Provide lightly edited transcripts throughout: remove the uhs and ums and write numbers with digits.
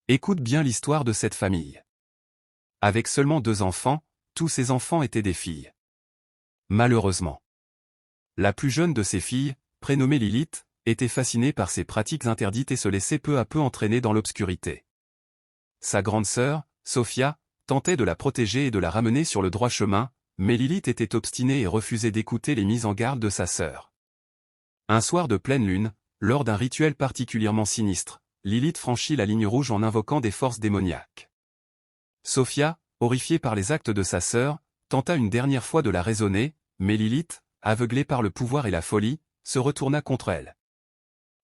Écoute bien l'histoire de cette famille. Avec seulement 2 enfants, tous ses enfants étaient des filles. Malheureusement. La plus jeune de ces filles, prénommée Lilith, était fascinée par ces pratiques interdites et se laissait peu à peu entraîner dans l'obscurité. Sa grande sœur, Sophia, tentait de la protéger et de la ramener sur le droit chemin, mais Lilith était obstinée et refusait d'écouter les mises en garde de sa sœur. Un soir de pleine lune, lors d'un rituel particulièrement sinistre, Lilith franchit la ligne rouge en invoquant des forces démoniaques. Sophia, horrifiée par les actes de sa sœur, tenta une dernière fois de la raisonner, mais Lilith, aveuglée par le pouvoir et la folie, se retourna contre elle.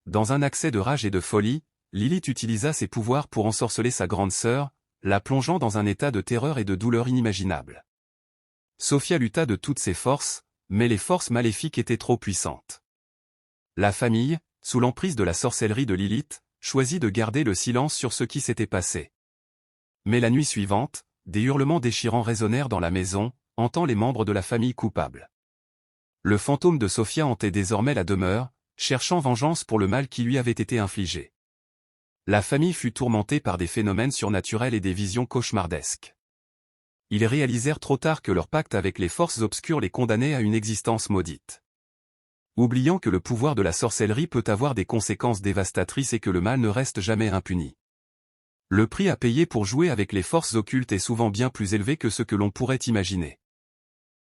Dans un accès de rage et de folie, Lilith utilisa ses pouvoirs pour ensorceler sa grande sœur, la plongeant dans un état de terreur et de douleur inimaginable. Sophia lutta de toutes ses forces, mais les forces maléfiques étaient trop puissantes. La famille, sous l'emprise de la sorcellerie de Lilith, choisit de garder le silence sur ce qui s'était passé. Mais la nuit suivante, des hurlements déchirants résonnèrent dans la maison, hantant les membres de la famille coupable. Le fantôme de Sophia hantait désormais la demeure, cherchant vengeance pour le mal qui lui avait été infligé. La famille fut tourmentée par des phénomènes surnaturels et des visions cauchemardesques. Ils réalisèrent trop tard que leur pacte avec les forces obscures les condamnait à une existence maudite. Oubliant que le pouvoir de la sorcellerie peut avoir des conséquences dévastatrices et que le mal ne reste jamais impuni. Le prix à payer pour jouer avec les forces occultes est souvent bien plus élevé que ce que l'on pourrait imaginer.